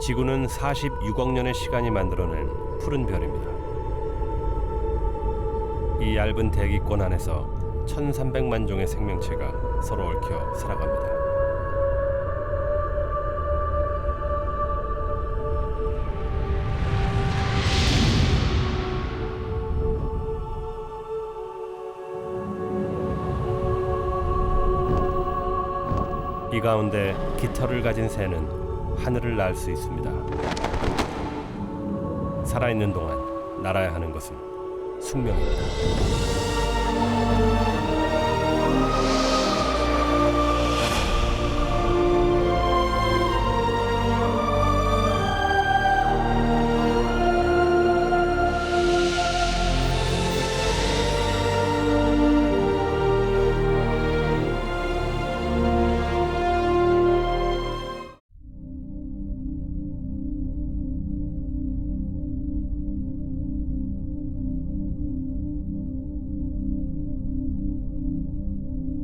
지구는 46억 년의 시간이 만들어낸 푸른 별입니다. 이 얇은 대기권 안에서 1300만 종의 생명체가 서로 얽혀 살아갑니다. 이 가운데 깃털을 가진 새는 하늘을 날 수 있습니다. 살아있는 동안 날아야 하는 것은 숙명입니다.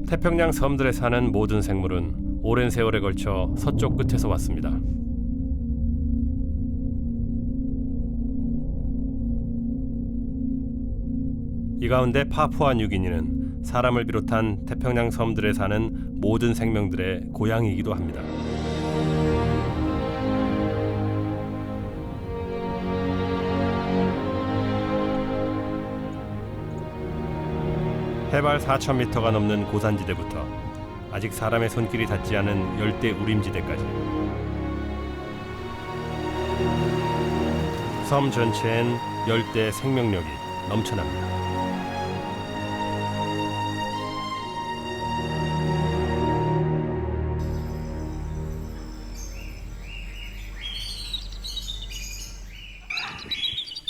태평양 섬들에 사는 모든 생물은 오랜 세월에 걸쳐 서쪽 끝에서 왔습니다. 이 가운데 파푸아 뉴기니는 사람을 비롯한 태평양 섬들에 사는 모든 생명들의 고향이기도 합니다. 해발 4,000m가 넘는 고산지대부터 아직 사람의 손길이 닿지 않은 열대 우림지대까지 섬 전체엔 열대 생명력이 넘쳐납니다.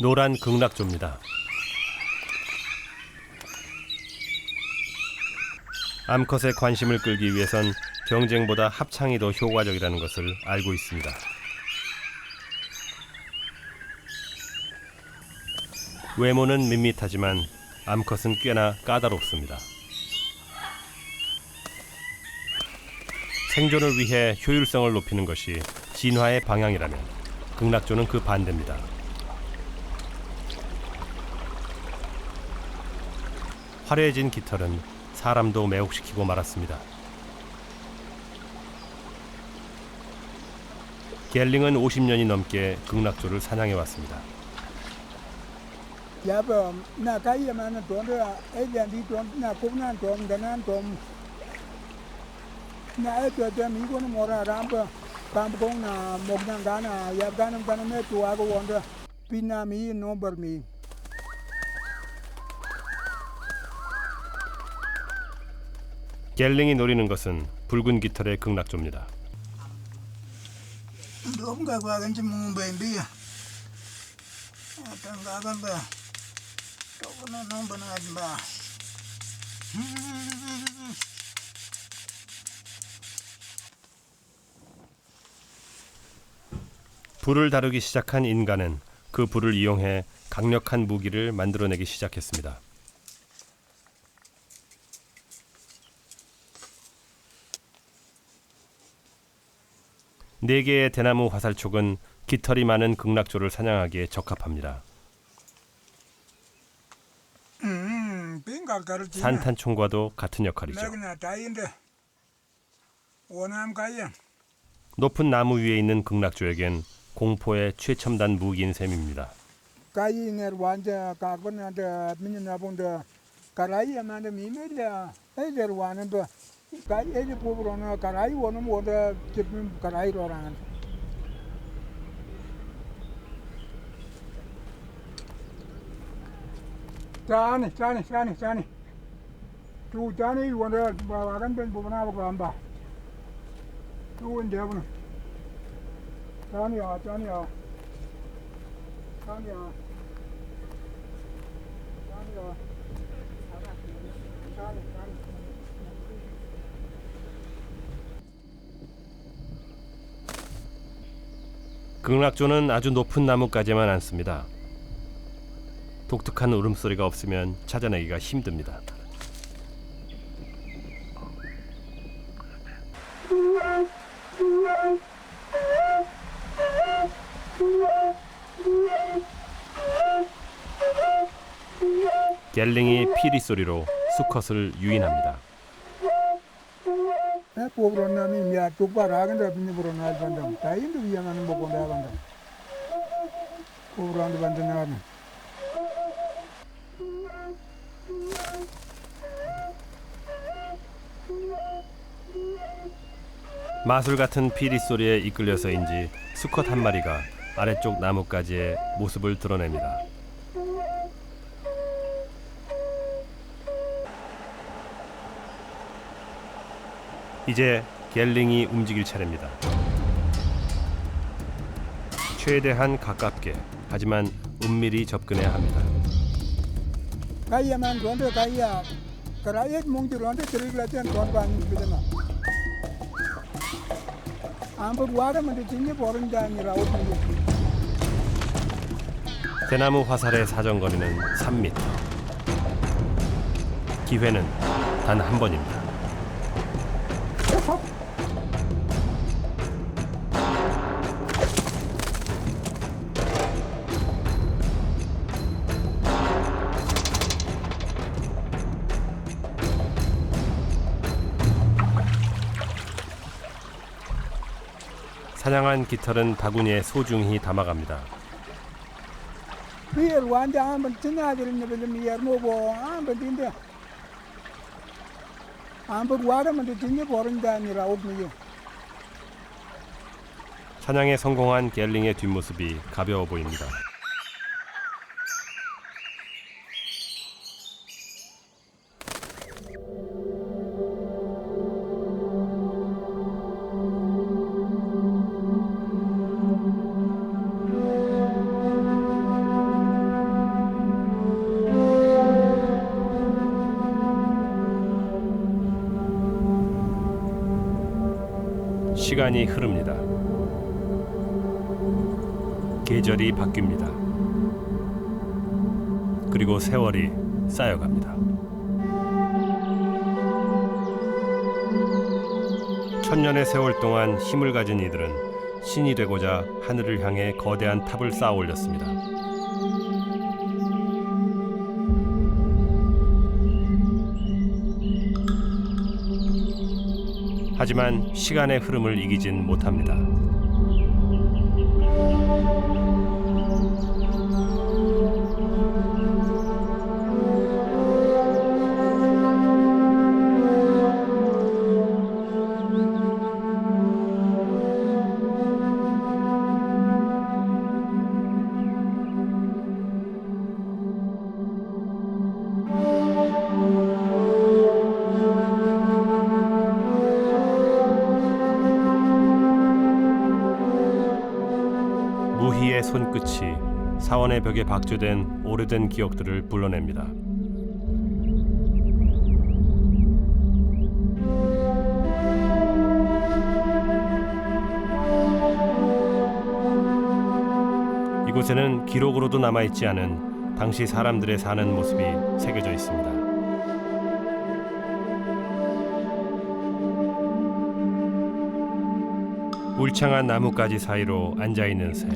노란 극락조입니다. 암컷의 관심을 끌기 위해선 경쟁보다 합창이 더 효과적이라는 것을 알고 있습니다. 외모는 밋밋하지만 암컷은 꽤나 까다롭습니다. 생존을 위해 효율성을 높이는 것이 진화의 방향이라면 극락조는 그 반대입니다. 화려해진 깃털은 사람도 매혹시키고 말았습니다. 겔링은 50년이 넘게 극락조를 사냥해왔습니다. 겔링이 노리는 것은 붉은 깃털의 극락조입니다. 불을 다루기 시작한 인간은 그 불을 이용해 강력한 무기를 만들어내기 시작했습니다. 네 개의 대나무 화살촉은 깃털이 많은 극락조를 사냥하기에 적합합니다. 산탄총과도 같은 역할이죠. 높은 나무 위에 있는 극락조에겐 공포의 최첨단 무기인 셈입니다. Chani. Tu chani wanda bawakan pen bubana bakamba. Tu wanda Chani. 극락조는 아주 높은 나무까지만 앉습니다. 독특한 울음소리가 없으면 찾아내기가 힘듭니다. 갤링이 피리 소리로 수컷을 유인합니다. 포브로나미 미야 tuk바라간다 비니브로나 반담 타인도 위양하는 보고나 반담 포브로한테 반담나는 마술 같은 피리 소리에 이끌려서인지 수컷 한 마리가 아래쪽 나뭇가지에 모습을 드러냅니다. 이제 갤링이 움직일 차례입니다. 최대한 가깝게, 하지만 은밀히 접근해야 합니다. 가이야만 런데 가이야 그라이에 몽지 런데 들이글라텐 돈바니 비잖아 아무 와라면 진짜 버른 게 아니라 어떻게 대나무 화살의 사정거리는 3m. 기회는 단 한 번입니다. 사냥한 깃털은 바구니에 소중히 담아갑니다. Biar wanda amban tinajirin ne bilim yar mo bo amban dinde amban wara man tinje borin da ni raud ni 사냥에 성공한 갤링의 뒷모습이 가벼워 보입니다. 시간이 흐릅니다. 계절이 바뀝니다. 그리고 세월이 쌓여갑니다. 천년의 세월 동안 힘을 가진 이들은 신이 되고자 하늘을 향해 거대한 탑을 쌓아 올렸습니다. 하지만 시간의 흐름을 이기진 못합니다. 무희의 손끝이 사원의 벽에 박조된 오래된 기억들을 불러냅니다. 이곳에는 기록으로도 남아있지 않은 당시 사람들의 사는 모습이 새겨져 있습니다. 울창한 나뭇가지 사이로 앉아있는 새.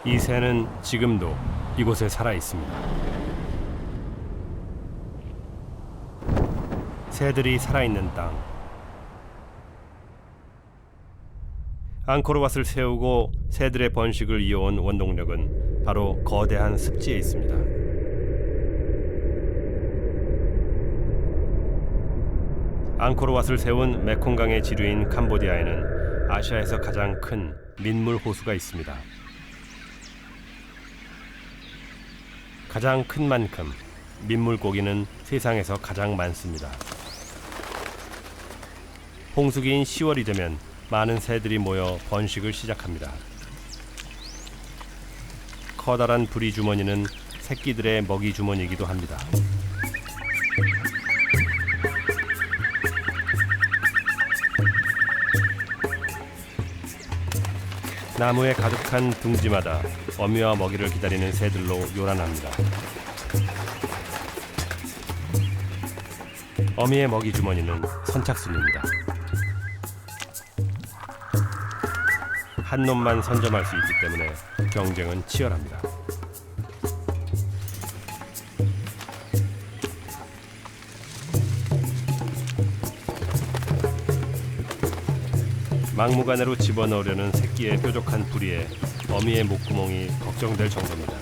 이 새는 지금도 이곳에 살아 있습니다. 새들이 살아있는 땅. 앙코르왓을 세우고 새들의 번식을 이어온 원동력은 바로 거대한 습지에 있습니다. 앙코르왓을 세운 메콩강의 지류인 캄보디아에는 아시아에서 가장 큰 민물 호수가 있습니다. 가장 큰 만큼 민물고기는 세상에서 가장 많습니다. 홍수기인 10월이 되면 많은 새들이 모여 번식을 시작합니다. 커다란 부리 주머니는 새끼들의 먹이 주머니이기도 합니다. 나무에 가득한 둥지마다 어미와 먹이를 기다리는 새들로 요란합니다. 어미의 먹이 주머니는 선착순입니다. 한 놈만 선점할 수 있기 때문에 경쟁은 치열합니다. 막무가내로 집어넣으려는 새끼의 뾰족한 부리에 어미의 목구멍이 걱정될 정도입니다.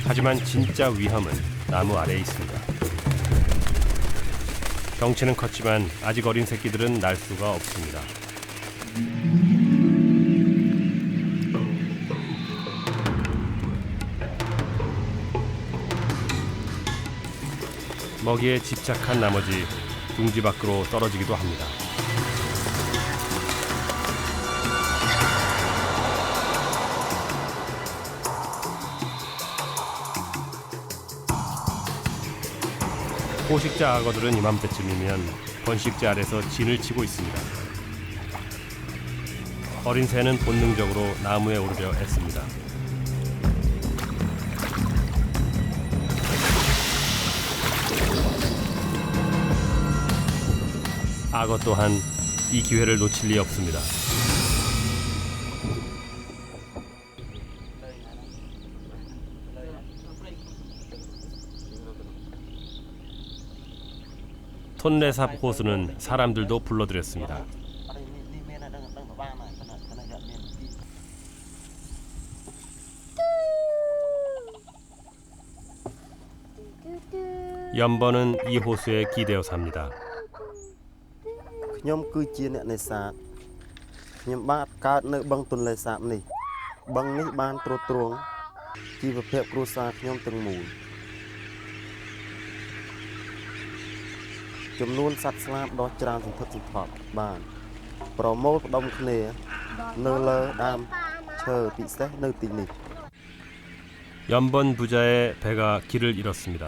하지만 진짜 위험은 나무 아래에 있습니다. 덩치는 컸지만 아직 어린 새끼들은 날 수가 없습니다. 먹이에 집착한 나머지 둥지 밖으로 떨어지기도 합니다. 포식자 악어들은 이맘때쯤이면 번식자 아래서 진을 치고 있습니다. 어린 새는 본능적으로 나무에 오르려 애씁니다. 악어 또한 이 기회를 놓칠 리 없습니다. 톤레삽 호수는 사람들도 불러들였습니다. 연번은 이 호수에 기대어 삽니다. ខ្ញុំគឺជាអ្នកនេសាទខ្ញុំបាទកើតនៅបឹងទន្លេសាបនេះបឹងនេះបានទ្រទ្រង់ជីវភាពគ្រួសារខ្ញុំទាំងមូលចំនួនសត្វស្លាបដ៏ច្រើនសន្ធឹកសន្ធាប់បានប្រមូលផ្ដុំគ្នានៅលើដើមឈើពិសេសនៅទីនេះ 연번 부자의 배가 길을 잃었습니다.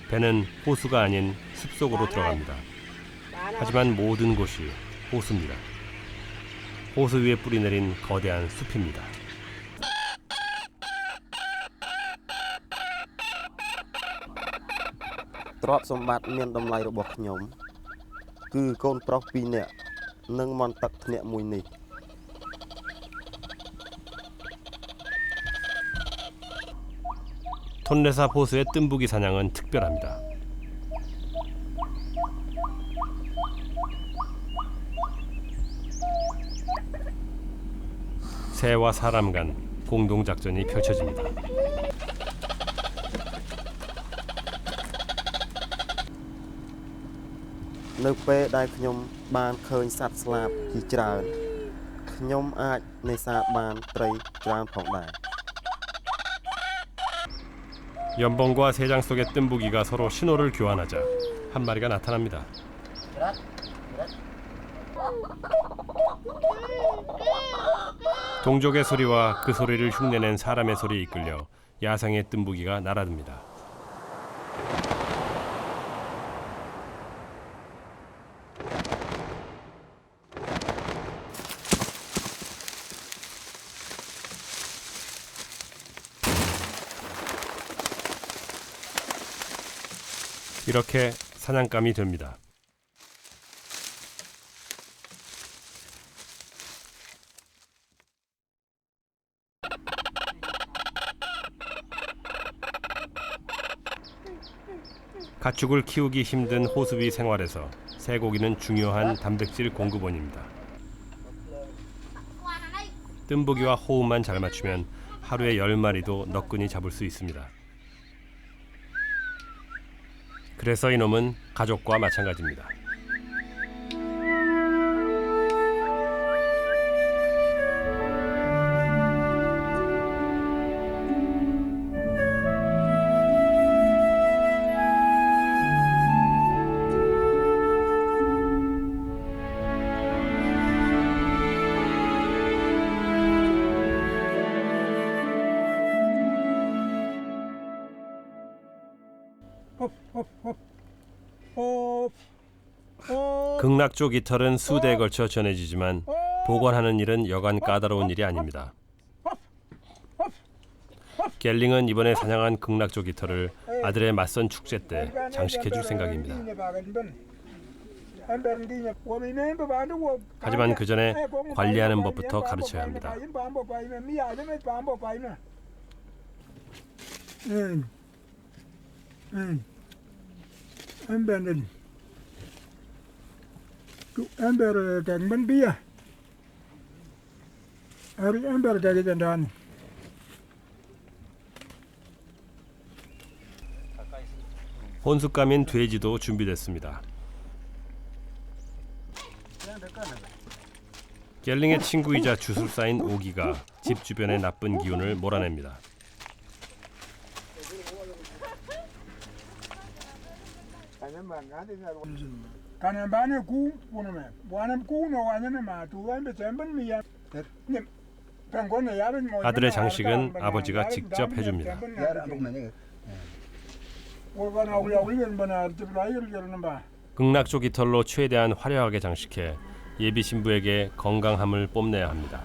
배는 호수가 아닌 숲속으로 들어갑니다. 하지만 모든 곳이 호수입니다. 호수 위에 뿌리내린 거대한 숲입니다.ទ្រព្យសម្បត្តិមានតម្លៃរបស់ខ្ញុំគឺកូនប្រុស2នាក់និងមន្ទឹកធ្នាក់មួយនេះ 톤레삽 호수의 뜸부기 사냥은 특별합니다. 새와 사람 간 공동작전이 펼쳐집니다.នៅពេលដែលខ្ញុំបានឃើញសត្វស្លាបជាច្រើនខ្ញុំអាចនេសាទបានត្រីច្រើនផងដែរ 연번과 새장 속의 뜸부기가 서로 신호를 교환하자 한 마리가 나타납니다. 동족의 소리와 그 소리를 흉내낸 사람의 소리에 이끌려 야생의 뜸부기가 날아듭니다. 이렇게 사냥감이 됩니다. 가축을 키우기 힘든 호수비 생활에서 쇠고기는 중요한 단백질 공급원입니다. 뜸부기와 호흡만 잘 맞추면 하루에 10마리도 너끈히 잡을 수 있습니다. 그래서 이놈은 가족과 마찬가지입니다. 극락조 깃털은 수대에 걸쳐 전해지지만 보관하는 일은 여간 까다로운 일이 아닙니다. 겔링은 이번에 사냥한 극락조 깃털을 아들의 맞선 축제 때 장식해줄 생각입니다. 하지만 그 전에 관리하는 법부터 가르쳐야 합니다. 혼숙감인 돼지도 준비됐습니다. 겔링의 친구이자 주술사인 오기가 집 주변의 나쁜 기운을 몰아냅니다. 아들의 장식은 아버지가 직접 해줍니다. 극락조 깃털로 최대한 화려하게 장식해 예비 신부에게 건강함을 뽐내야 합니다.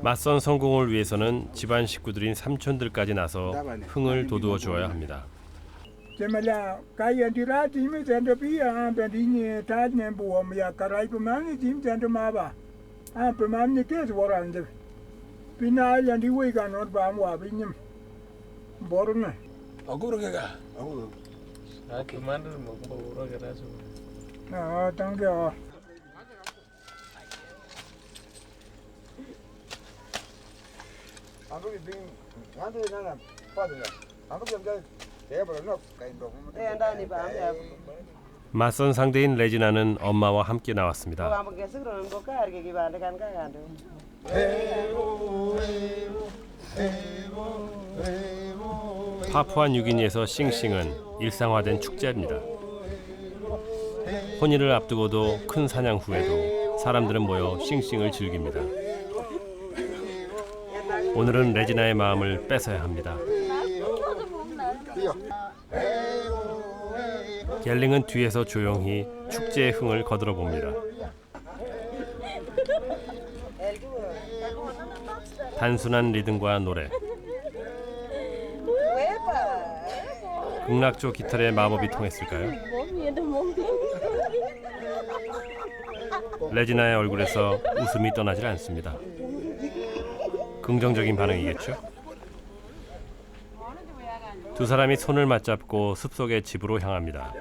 맞선 성공을 위해서는 집안 식구들인 삼촌들까지 나서 흥을 돋우어 주어야 합니다. 맞선 상대인 레지나는 엄마와 함께 나왔습니다. 파푸아 뉴기니에서 싱싱은 일상화된 축제입니다. 혼인을 앞두고도 큰 사냥 후에도 사람들은 모여 싱싱을 즐깁니다. 오늘은 레지나의 마음을 뺏어야 합니다. 겔링은 뒤에서 조용히 축제의 흥을 거들어 봅니다. 단순한 리듬과 노래, 극락조 깃털의 마법이 통했을까요? 레지나의 얼굴에서 웃음이 떠나질 않습니다. 긍정적인 반응이겠죠? 두 사람이 손을 맞잡고 숲속의 집으로 향합니다.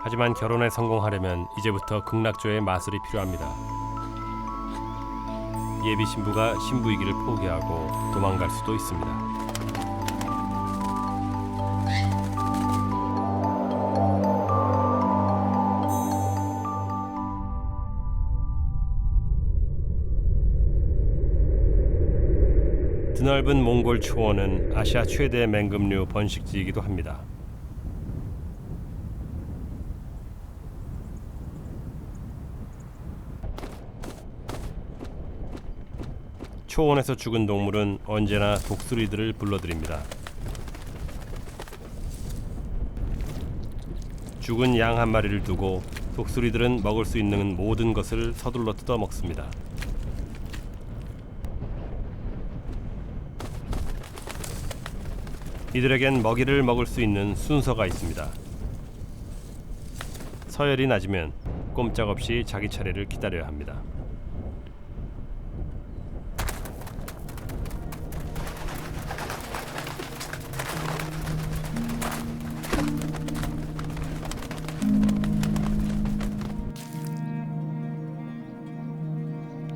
하지만 결혼에 성공하려면 이제부터 극락조의 마술이 필요합니다. 예비 신부가 신부이기를 포기하고 도망갈 수도 있습니다. 드넓은 몽골 초원은 아시아 최대 맹금류 번식지이기도 합니다. 초원에서 죽은 동물은 언제나 독수리들을 불러들입니다. 죽은 양 한 마리를 두고 독수리들은 먹을 수 있는 모든 것을 서둘러 뜯어 먹습니다. 이들에겐 먹이를 먹을 수 있는 순서가 있습니다. 서열이 낮으면 꼼짝없이 자기 차례를 기다려야 합니다.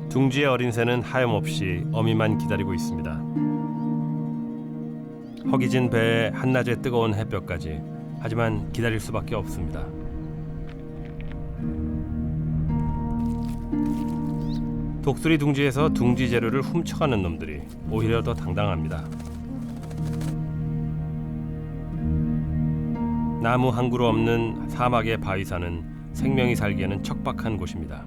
둥지의 어린 새는 하염없이 어미만 기다리고 있습니다. 허기진 배에 한낮의 뜨거운 햇볕까지, 하지만 기다릴 수밖에 없습니다. 독수리 둥지에서 둥지 재료를 훔쳐가는 놈들이 오히려 더 당당합니다. 나무 한 그루 없는 사막의 바위산은 생명이 살기에는 척박한 곳입니다.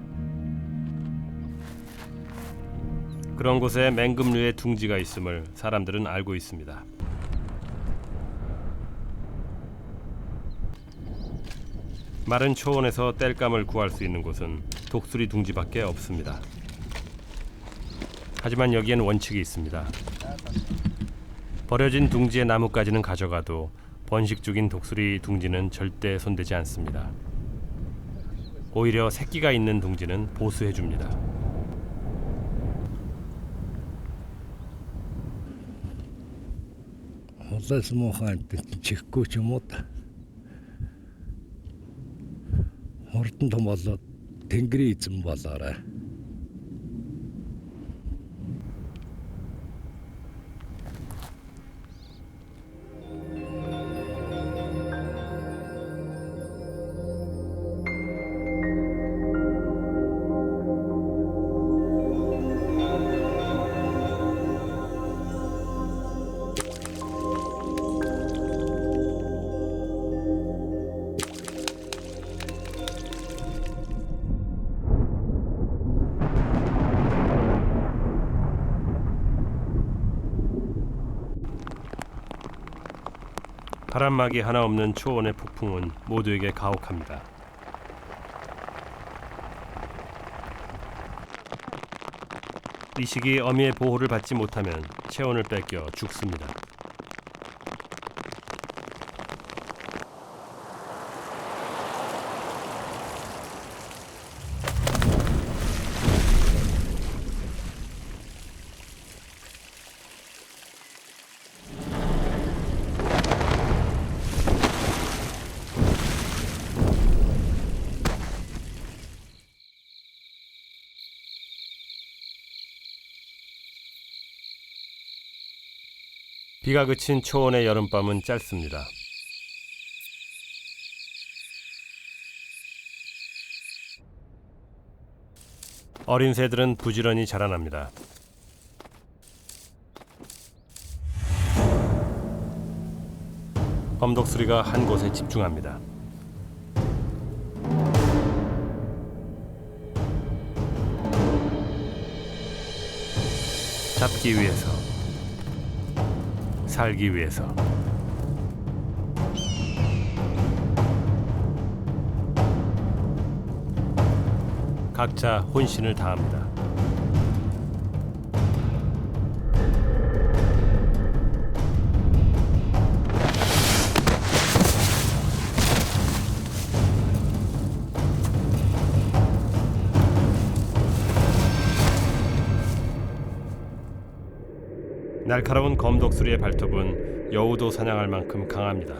그런 곳에 맹금류의 둥지가 있음을 사람들은 알고 있습니다. 마른 초원에서 땔감을 구할 수 있는 곳은 독수리 둥지밖에 없습니다. 하지만 여기엔 원칙이 있습니다. 버려진 둥지의 나뭇가지는 가져가도 번식 중인 독수리 둥지는 절대 손대지 않습니다. 오히려 새끼가 있는 둥지는 보수해 줍니다. Улаас муухан чихгүй ч юм уу та. Хурдан том болоод тэнгэрийн эзэн болоорой. 바람막이 하나 없는 초원의 폭풍은 모두에게 가혹합니다. 이 시기 어미의 보호를 받지 못하면 체온을 뺏겨 죽습니다. 비가 그친 초원의 여름밤은 짧습니다. 어린 새들은 부지런히 자라납니다. 검독수리가 한 곳에 집중합니다. 잡기 위해서, 살기 위해서. 각자 혼신을 다합니다. 날카로운 검독수리의 발톱은 여우도 사냥할 만큼 강합니다.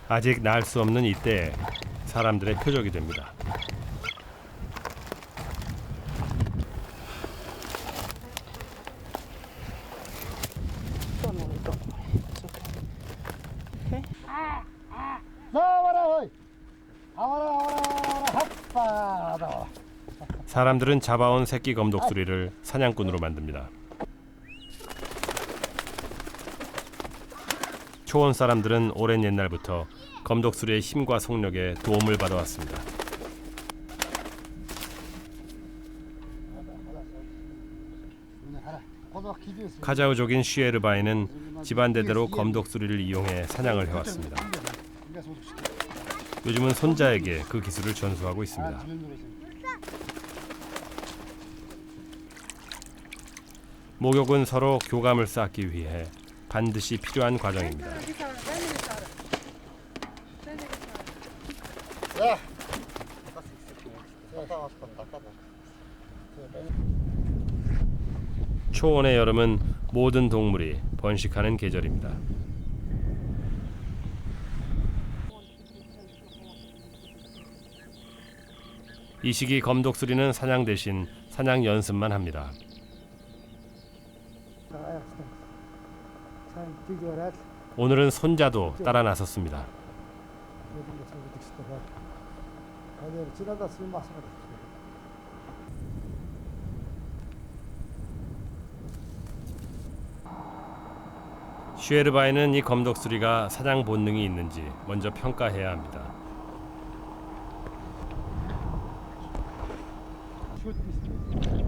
아직 날 수 없는 이때에 사람들의 표적이 됩니다. 사람들은 잡아온 새끼 검독수리를 사냥꾼으로 만듭니다. 초원 사람들은 오랜 옛날부터 검독수리의 힘과 속력에 도움을 받아왔습니다. 카자흐족인 슈에르바이는 집안대대로 검독수리를 이용해 사냥을 해왔습니다. 요즘은 손자에게 그 기술을 전수하고 있습니다. 목욕은 서로 교감을 쌓기 위해 반드시 필요한 과정입니다. 초원의 여름은 모든 동물이 번식하는 계절입니다. 이 시기 검독수리는 사냥 대신 사냥 연습만 합니다. 오늘은 손자도 따라 나섰습니다. 슈에르바에는 이 검독수리가 사냥 본능이 있는지 먼저 평가해야 합니다.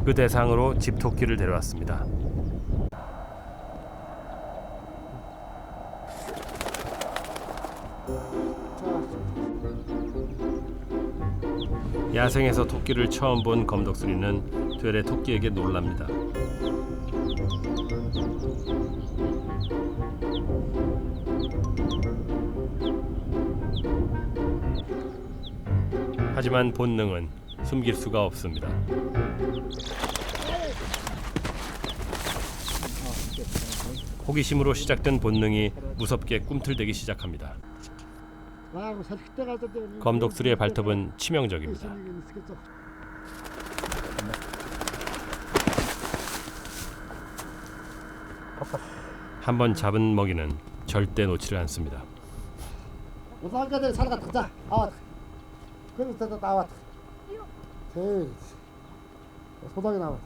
그 대상으로 집토끼를 데려왔습니다. 야생에서 토끼를 처음 본 검독수리는 되레 토끼에게 놀랍니다. 하지만 본능은 숨길 수가 없습니다. 호기심으로 시작된 본능이 무섭게 꿈틀대기 시작합니다. 검독수리의 발톱은 치명적입니다. 한번 잡은 먹이는 절대 놓지를 않습니다. 소당이 나와.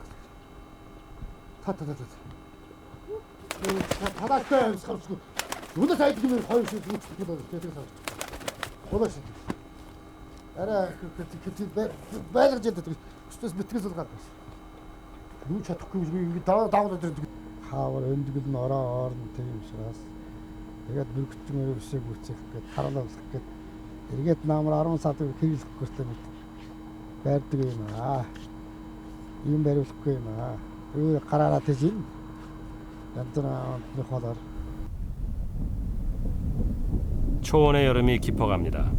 초원의 여름이 깊어갑니다.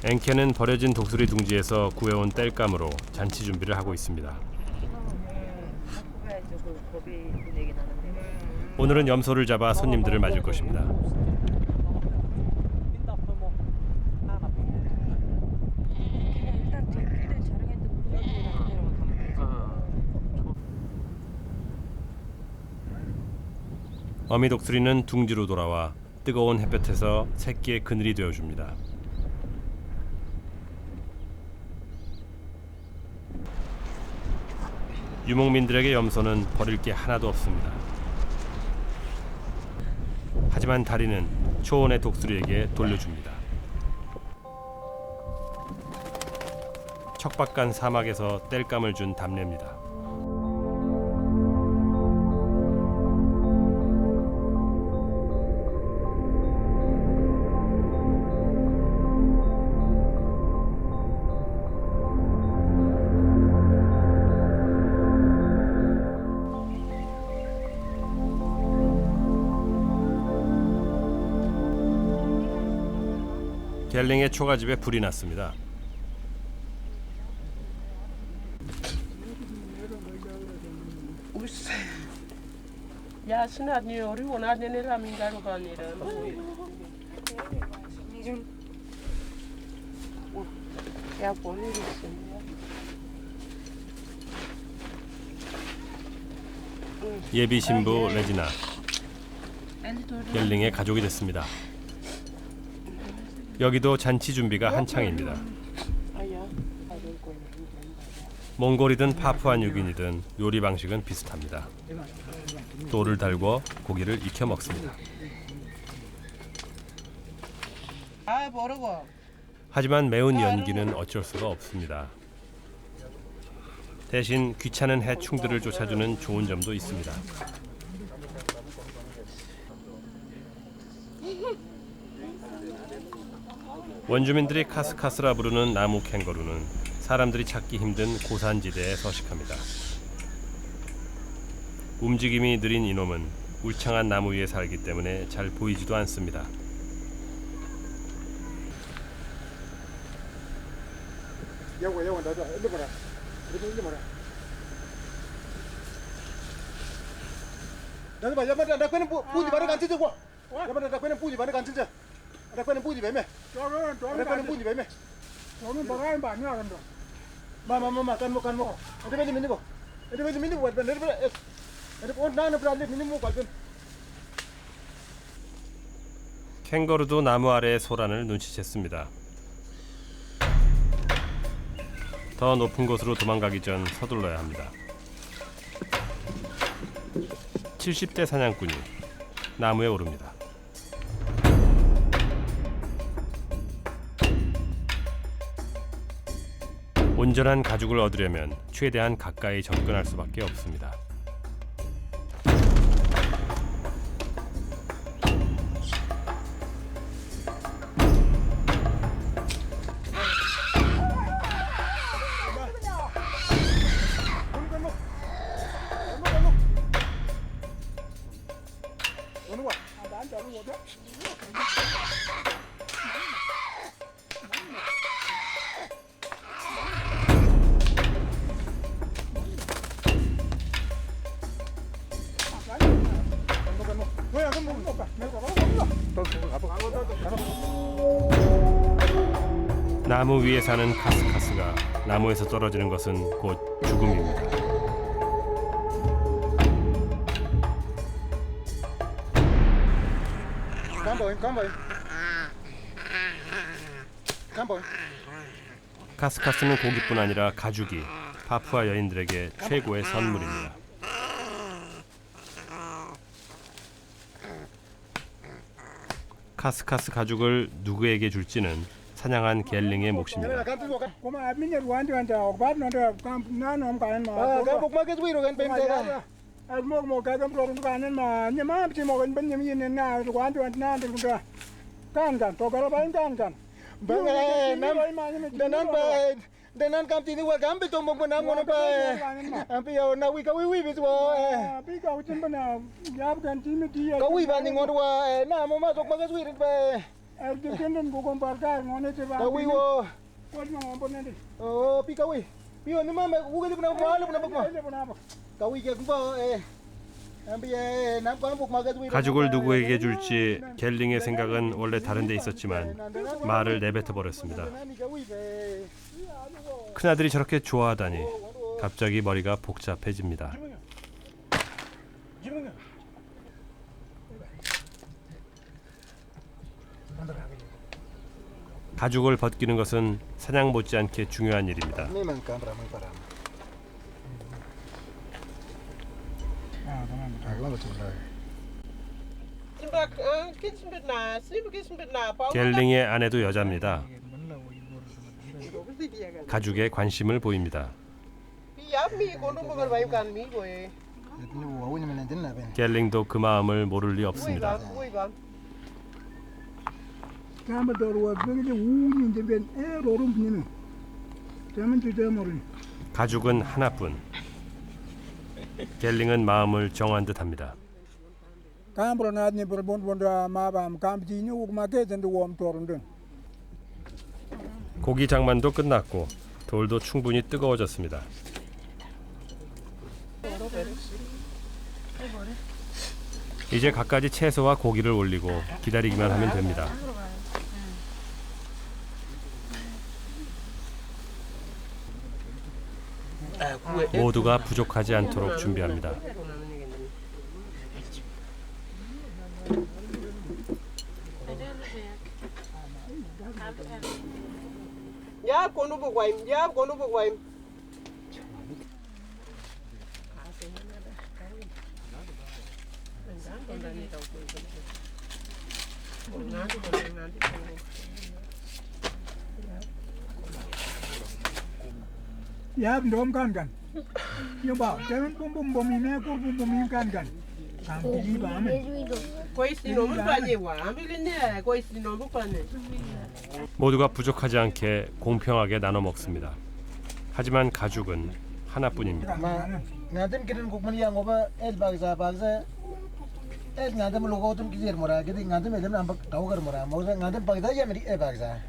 앵케는 버려진 독수리 둥지에서 구해온 땔감으로 잔치 준비를 하고 있습니다. 오늘은 염소를 잡아 손님들을 맞을 것입니다. 어미 독수리는 둥지로 돌아와 뜨거운 햇볕에서 새끼의 그늘이 되어줍니다. 유목민들에게 염소는 버릴 게 하나도 없습니다. 하지만 다리는 초원의 독수리에게 돌려줍니다. 척박한 사막에서 땔감을 준 담례입니다. 겔링의 초가집에 불이 났습니다. Ja, snart nu och Rona den är ramingar och han är där. Ja, på nu liksom. 예비 신부 레지나, 겔링의 가족이 됐습니다. 여기도 잔치 준비가 한창입니다. 몽골이든 파푸아뉴기니든 요리 방식은 비슷합니다. 돌을 달궈 고기를 익혀 먹습니다. 하지만 매운 연기는 어쩔 수가 없습니다. 대신 귀찮은 해충들을 쫓아주는 좋은 점도 있습니다. 원주민들이 카스카스라 부르는 나무 캥거루는 사람들이 찾기 힘든 고산지대에 서식합니다. 움직임이 느린 이놈은 울창한 나무 위에 살기 때문에 잘 보이지도 않습니다. Ya pada tak kena puji, pada kancil je. Ada kena puji beme. Ada kena puji beme. 저는 바가임 바냐 간다. Mama, kan mo. Ada beli mini mo. Ada beli mini buat bener bener. Ada pun nana beralih mini mo kalpen. 캥거루도 나무 아래의 소란을 눈치챘습니다. 더 높은 곳으로 도망가기 전 서둘러야 합니다. 70대 사냥꾼이 나무에 오릅니다. 온전한 가죽을 얻으려면 최대한 가까이 접근할 수밖에 없습니다. 나무 위에 사는 카스카스가 나무에서 떨어지는 것은 곧 죽음입니다. Kamboy. 카스카스는 고기뿐 아니라 가죽이 파푸아 여인들에게 최고의 선물입니다. 카스카스 가죽을 누구에게 줄지는 사냥한 갤링의 몫입니다. 고마 아미냐 완전한테 오바는 나는 가는 마. Kampung magas wiro kan pemda. 알모모 가끔 그러는 거 아닌 마. 냐마 비 먹은 번님이 나 완전 나한테 그거. 간간 또 가라 봐인 간간. Danan kam tini wa kam beto mo na mo pa. Ampi yo na wi ka wi bis wo. 비 가고 좀 버나 야간 팀이 뒤에. Ka wi ba ni ngor wa na mo ma sok magas wi rin pa. 알겠는 고건 바가 오늘 제 봐. Ka wi wo. 꼴만 안 보내는데. Oh pi ka wi. Pi yo ni ma ma ku ga ni na ma lu na ba. Ka wi ke ku ba ampi nam kam buk magas wi. 가죽을 누구에게 줄지 갤링의 생각은 원래 다른 데 있었지만 말을 내뱉어 버렸습니다. 큰아들이 저렇게 좋아하다니 갑자기 머리가 복잡해집니다. 가죽을 벗기는 것은 사냥 못지않게 중요한 일입니다. Ni man kam ramai param. Agak macam mana? 갤링의 아내도 여자입니다. 가죽에 관심을 보입니다. Ini wau ni mana jenna ben. 갤링도 그 마음을 모를 리 없습니다. 다음에 더러워 그게 우인데 벤 에로름 비는. 저는 주제 모르는. 가죽은 하나뿐. 갤링은 마음을 정한 듯합니다. 다음으로 나중에 본본다 마밤 감지니 우마게 된도 웜 토른든. 고기 장만도 끝났고 돌도 충분히 뜨거워졌습니다. 이제 갖가지 채소와 고기를 올리고 기다리기만 하면 됩니다. 모두가 부족하지 않도록 준비합니다. Ya kono bu waim, ya kono bu waim. 야, 놈 간간. 여봐, 저는 봄봄봄이네, 꿀봄봄이 간간. 감기 밤에. Koisi no mu banye wa, ambilene koisi no mu banye. 모두가 부족하지 않게 공평하게 나눠 먹습니다. 하지만 가죽은 하나뿐입니다. Ngantem kirin kuk mani yang oba bagza. Ngantem logo tum kizir mora. Kiti ngantem edem nampak tahu kar mora. Mau ngantem bagza ya meri bagza.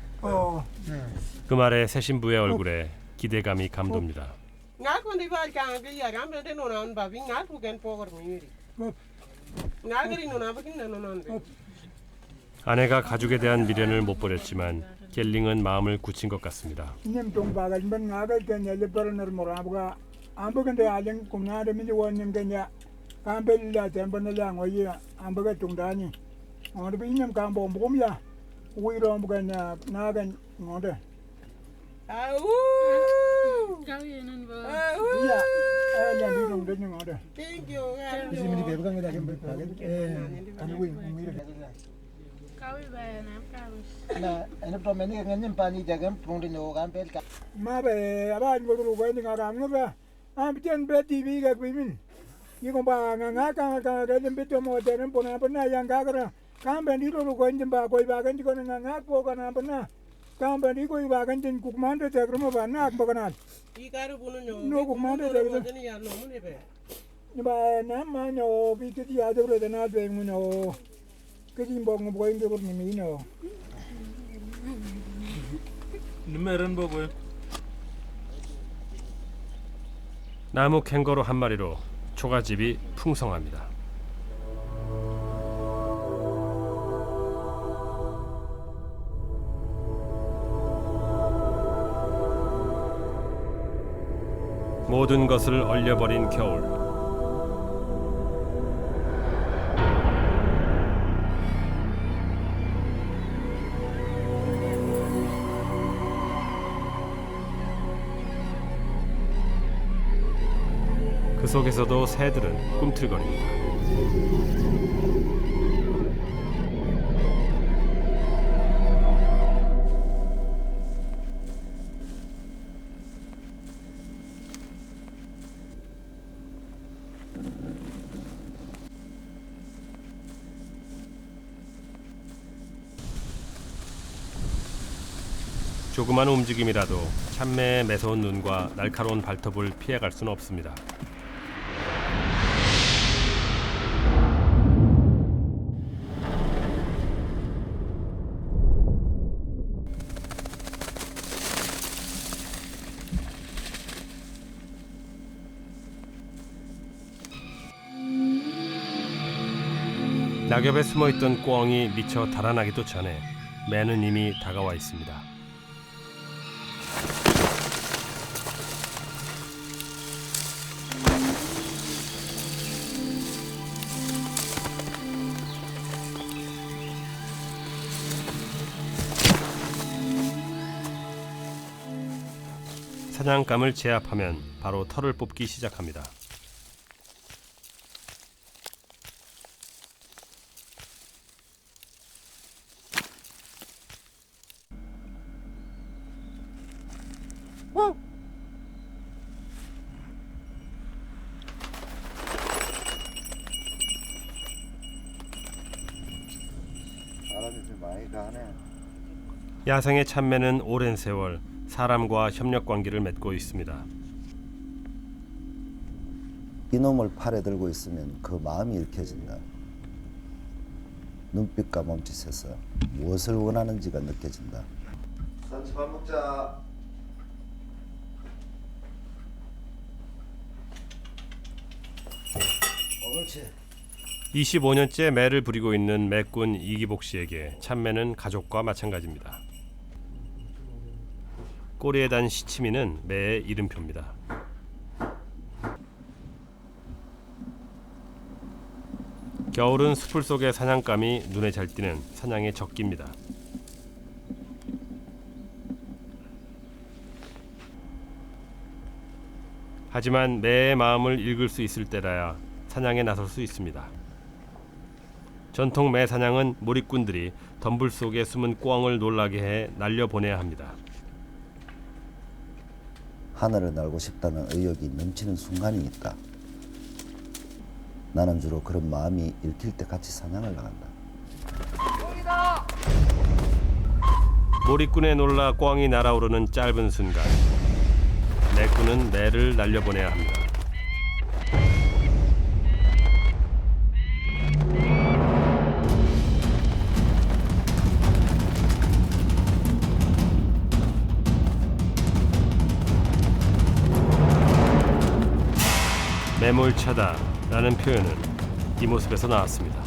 그 말에 새 신부의 얼굴에 기대감이 감돕니다. Nga ko ndi ba ka ngi ya gambe de no nan ba bi nga ku gen po gor mi ri. Nga gari no na ba kin no non de. 아내가 가족에 대한 미련을 못 버렸지만 겔링은 마음을 굳힌 것 같습니다. 님 동바가 번 나갈 때 내려 버는 모라부가 암버근데 알랭 꿈나데 민지 원님 그냥 감벨라 템번을 양어이 암버가 동다니 어디 비님 감보 몸이야 우이로 뭐가냐 나간 뭐데 아우. 야 애야 니동 되는 거데 Thank you. Kasi mini bebe kan kita kembali pagi. Kami wing umir. Nah, ini promen ini kan nyempani jagam pungdi nyokan pel ka. 마베 아바니 거로 거니 가람 거가 암전 베티비 가 비민 이거 봐 나가가 가든 비트 뭐 되는 보나 보나 양가가 감벤디로 거니 봐 거기 봐 간지 거는 나가 보거나 보나 감벤디 거기 봐 간지 국만데 저그럼 봐 나, 보거나 이가루 보는요. 누구 만데 저기 완전히 야 너무 네배. 봐 나만요 비트디 아들로 되나 되면요 그지 뭐 거기 거 보니미노 누메른 보고요. 나무 캥거루 한 마리로 초가집이 풍성합니다. 모든 것을 얼려버린 겨울. 그 속에서도 새들은 꿈틀거립니다. 조그만 움직임이라도 참매의 매서운 눈과 날카로운 발톱을 피해갈 수는 없습니다. 낙엽에 숨어있던 꿩이 미처 달아나기도 전에 매는 이미 다가와 있습니다. 사냥감을 제압하면 바로 털을 뽑기 시작합니다. 사람이 좀 많이 가네. 야생의 참매는 오랜 세월 사람과 협력 관계를 맺고 있습니다. 이놈을 팔에 들고 있으면 그 마음이 읽혀진다. 눈빛과 몸짓에서 무엇을 원하는지가 느껴진다. 산치 밥 먹자. 옳지. 25년째 매를 부리고 있는 매꾼 이기복 씨에게 참매는 가족과 마찬가지입니다. 꼬리에 단 시치미는 매의 이름표입니다. 겨울은 숲을 속의 사냥감이 눈에 잘 띄는 사냥의 적기입니다. 하지만 매의 마음을 읽을 수 있을 때라야 사냥에 나설 수 있습니다. 전통 매 사냥은 몰입꾼들이 덤불 속에 숨은 꿩을 놀라게 해 날려보내야 합니다. 하늘을 날고 싶다는 의욕이 넘치는 순간이 있다. 나는 주로 그런 마음이 읽힐 때 같이 사냥을 나간다. 몰입꾼에 놀라 꿩이 날아오르는 짧은 순간, 매꾼은 매를 날려보내야 합니다. 매몰차다라는 표현은 이 모습에서 나왔습니다.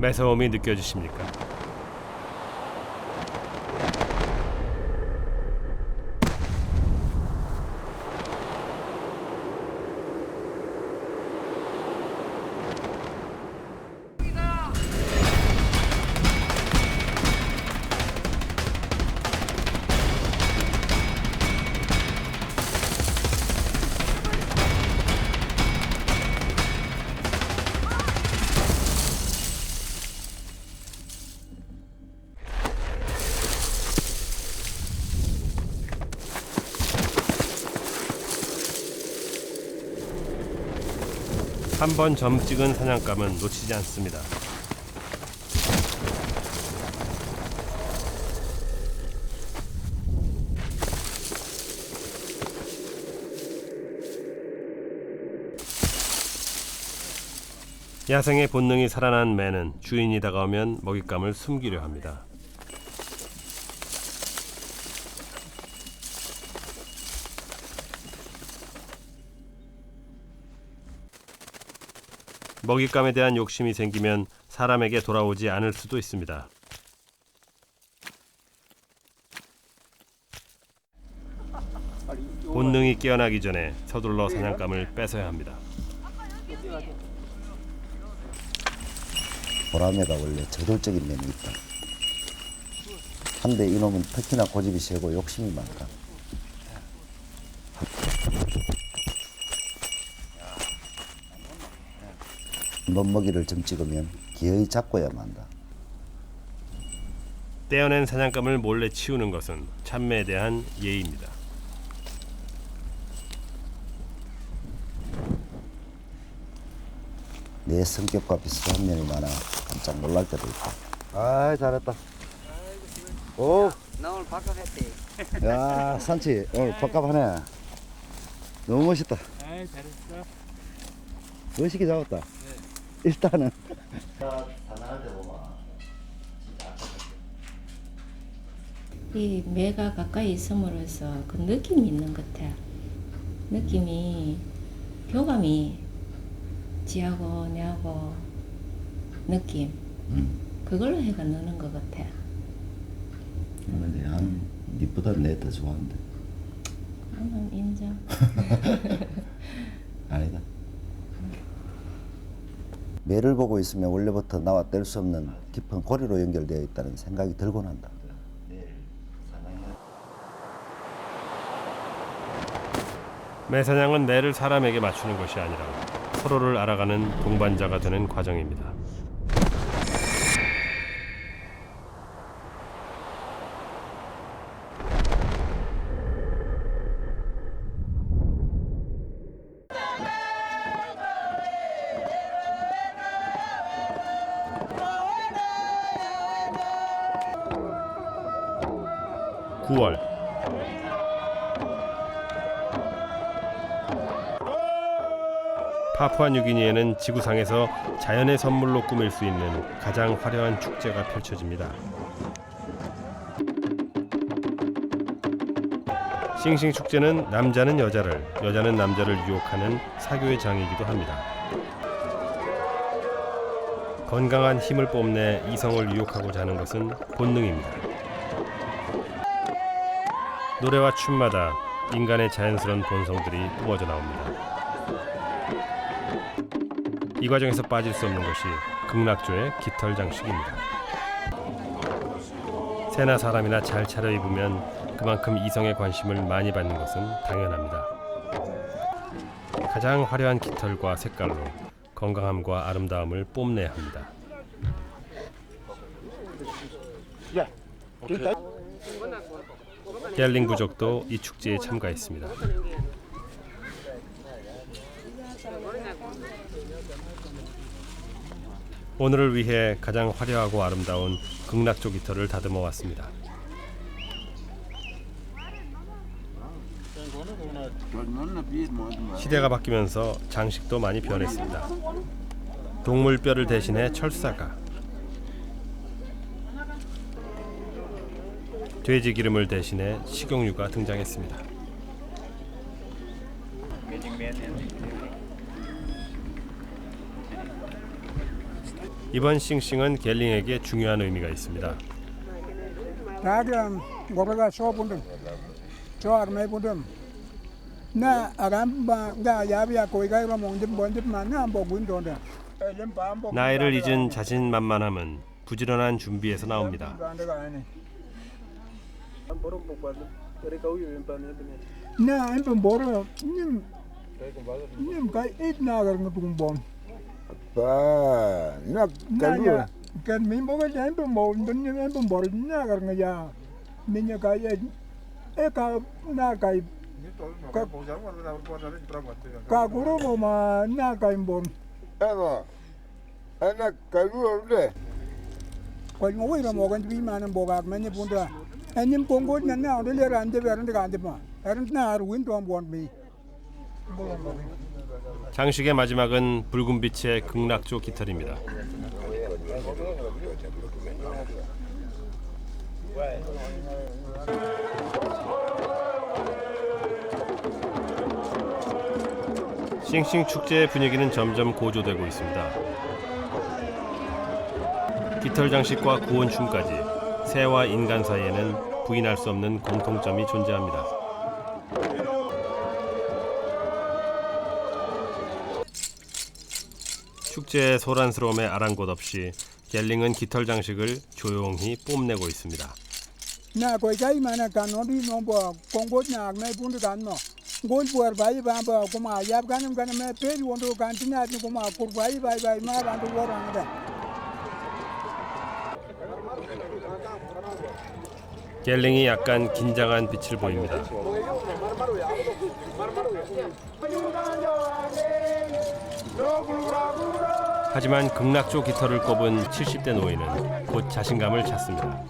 매서움이 느껴지십니까? 한 번 점 찍은 사냥감은 놓치지 않습니다. 야생의 본능이 살아난 매는 주인이 다가오면 먹잇감을 숨기려 합니다. 먹잇감에 대한 욕심이 생기면 사람에게 돌아오지 않을 수도 있습니다. 본능이 깨어나기 전에 서둘러 사냥감을 뺏어야 합니다. 보라매가 원래 저돌적인 면이 있다. 한데 이놈은 특히나 고집이 세고 욕심이 많다. 한번 먹이를 점 찍으면 기어이 잡고야 만다. 떼어낸 사냥감을 몰래 치우는 것은 참매에 대한 예의입니다. 내 성격과 비슷한 면이 많아 깜짝 놀랄 때도 있다. 아, 잘했다. 오, 나 오늘 바깥 했대. 야, 산치 오늘 밥값하네. 너무 멋있다. 아이 잘했어. 멋있게 잡았다. 일단은 이 매가 가까이 있음으로써 그 느낌이 있는 것 같아. 느낌이 교감이 지하고 내하고 느낌 그걸로 해가 느는 것 같아. 근데 한 니보다 내 더 좋아한대. 인정. 아니다. 매를 보고 있으면 원래부터 나와 뗄 수 없는 깊은 고리로 연결되어 있다는 생각이 들곤 한다. 매사냥은 매를 사람에게 맞추는 것이 아니라 서로를 알아가는 동반자가 되는 과정입니다. (9월) 파푸아뉴기니에는 지구상에서 자연의 선물로 꾸밀 수 있는 가장 화려한 축제가 펼쳐집니다. 싱싱 축제는 남자는 여자를, 여자는 남자를 유혹하는 사교의 장이기도 합니다. 건강한 힘을 뽐내 이성을 유혹하고자 하는 것은 본능입니다. 노래와 춤마다 인간의 자연스러운 본성들이 뿜어져 나옵니다. 이 과정에서 빠질 수 없는 것이 극락조의 깃털 장식입니다. 새나 사람이나 잘 차려입으면 그만큼 이성의 관심을 많이 받는 것은 당연합니다. 가장 화려한 깃털과 색깔로 건강함과 아름다움을 뽐내야 합니다. 겔링 부족도 이 축제에 참가했습니다. 오늘을 위해 가장 화려하고 아름다운 극락조 깃털을 다듬어 왔습니다. 시대가 바뀌면서 장식도 많이 변했습니다. 동물 뼈를 대신해 철사가, 돼지 기름을 대신해 식용유가 등장했습니다. 이번 싱싱은 갤링에게 중요한 의미가 있습니다. 다그람 고르가 소분든 저아메 분든 나 아람바 가 야비야 고이가 몽dim bondim 나 보군 돈다 나이를 잊은 자신만만함은 부지런한 준비에서 나옵니다. 나 엠범 보러 님 가이 it나가 ngum bom 나 나 kan min boga embem bom dun embem bor naga ngaya minya kai ka na kai ka guru mo ma na kai bom ana kalurde ko ngoi ra mo gan bi ma nan boga ma ni bunda enim kongo na na de le ran de ran de gan de ma ran na ar win to bon mi 장식의 마지막은 붉은 빛의 극락조 깃털입니다. 싱싱 축제의 분위기는 점점 고조되고 있습니다. 깃털 장식과 구원춤까지 새와 인간 사이에는 부인할 수 없는 공통점이 존재합니다. 축제의 소란스러움에 아랑곳 없이 갤링은 깃털 장식을 조용히 뽐내고 있습니다. na ko kai mana kan no di no bo kongo na me bundu kan no gol buar bai ba ba ko ma yab kan me pe wondo kan tinya ni ko ma kur bai ma ran do wora da 갤링이 약간 긴장한 빛을 보입니다. 하지만 극락조 깃털을 꼽은 70대 노인은 곧 자신감을 찾습니다.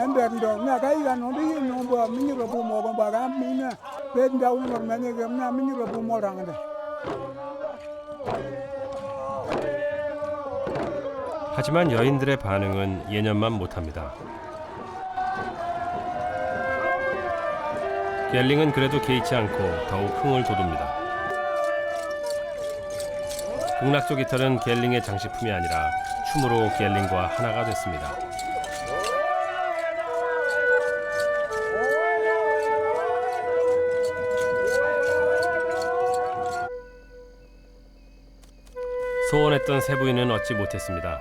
ember ndo na kai kan no di no bo mi ni ro bo mo ba ga mi na be ndaw no me ne ga na mi ni ro bo mo rang da 하지만 여인들의 반응은 예년만 못합니다. 갤링은 그래도 개의치 않고 더욱 흥을 돋웁니다. 극락조 깃털은 갤링의 장식품이 아니라 춤으로 갤링과 하나가 됐습니다. 소원했던 새 부인은 얻지 못했습니다.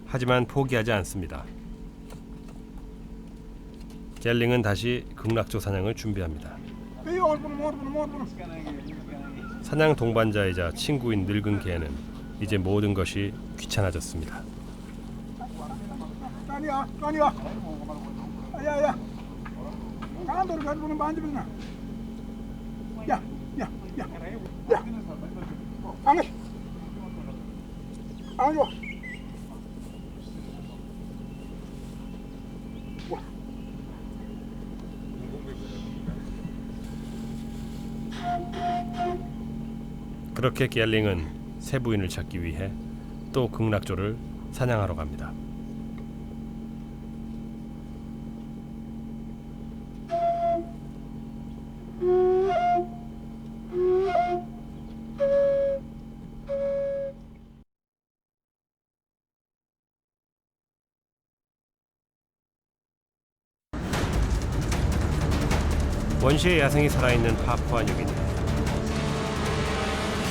하지만 포기하지 않습니다. 갤링은 다시 극락조 사냥을 준비합니다. 사냥 동반자이자 친구인 늙은 개는 이제 모든 것이 귀찮아졌습니다. 아니야 야야 강도를 가지고는 반지 빌나 야야야 아니 아니요 그렇게 갤링은 새 부인을 찾기 위해 또 극락조를 사냥하러 갑니다. 원시의 야생이 살아있는 파푸아 뉴기니.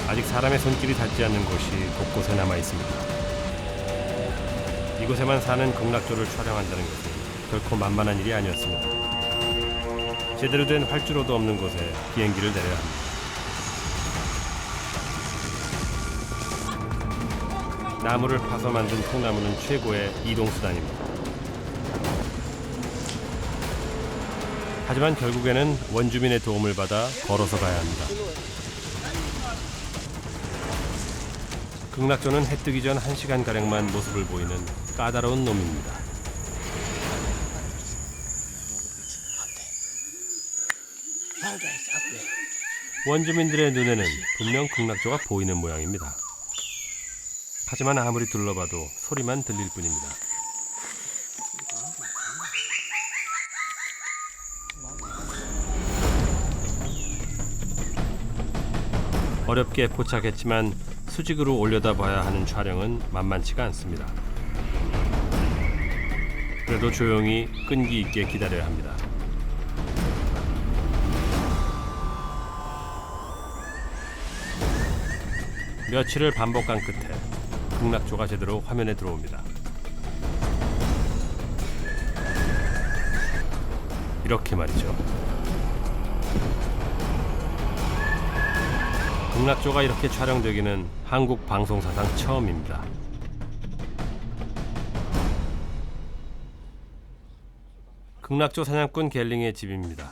아직 사람의 손길이 닿지 않는 곳이 곳곳에 남아 있습니다. 이곳에만 사는 극락조를 촬영한다는 것은 결코 만만한 일이 아니었습니다. 제대로 된 활주로도 없는 곳에 비행기를 내려야 합니다. 나무를 파서 만든 통나무는 최고의 이동수단입니다. 하지만 결국에는 원주민의 도움을 받아 걸어서 가야 합니다. 극락조는 해 뜨기 전 1시간가량만 모습을 보이는 까다로운 놈입니다. 원주민들의 눈에는 분명 극락조가 보이는 모양입니다. 하지만 아무리 둘러봐도 소리만 들릴 뿐입니다. 어렵게 포착했지만 수직으로 올려다봐야 하는 촬영은 만만치가 않습니다. 그래도 조용히 끈기 있게 기다려야 합니다. 며칠을 반복한 끝에 극락조가 제대로 화면에 들어옵니다. 이렇게 말이죠. 극락조가 이렇게 촬영되기는 한국 방송사상 처음입니다. 극락조 사냥꾼 갤링의 집입니다.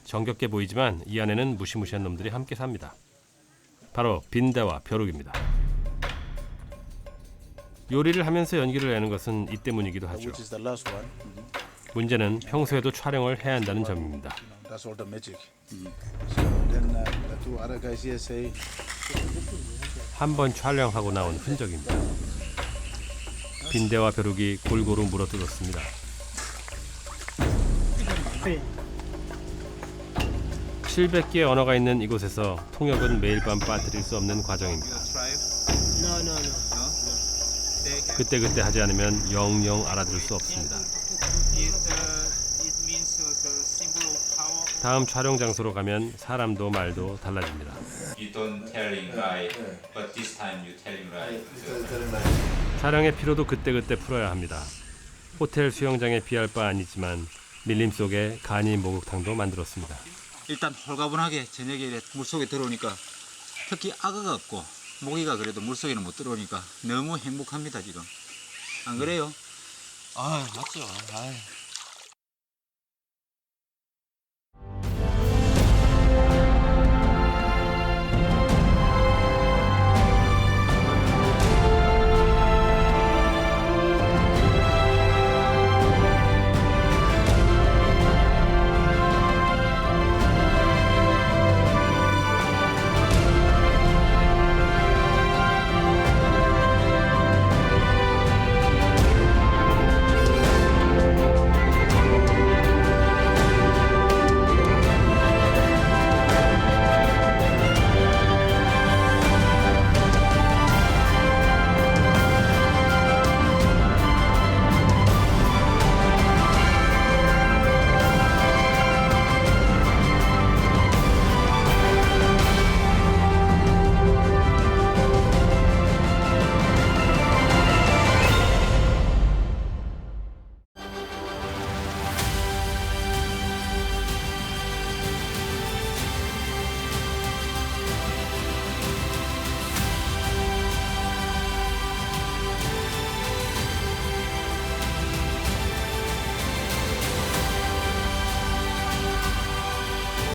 정겹게 보이지만 이 안에는 무시무시한 놈들이 함께 삽니다. 바로 빈대와 벼룩입니다. 요리를 하면서 연기를 내는 것은 이 때문이기도 하죠. 문제는 평소에도 촬영을 해야 한다는 점입니다. 한 번 촬영하고 나온 흔적입니다. 빈대와 벼룩이 골고루 물어뜯었습니다. (700) 개의 언어가 있는 이곳에서 통역은 매일 밤 빠뜨릴 수 없는 과정입니다. 그때그때 하지 않으면 영영 알아들을 수 없습니다. 다음 촬영 장소로 가면 사람도 말도 달라집니다. 촬영의 피로도 그때그때 풀어야 합니다. 호텔 수영장에 비할 바 아니지만 밀림 속에 간이 목욕탕도 만들었습니다. 일단 홀가분하게 저녁에 물속에 들어오니까 특히 악어가 없고 모기가 그래도 물속에는 못 들어오니까 너무 행복합니다 지금. 안 그래요? 아 맞죠.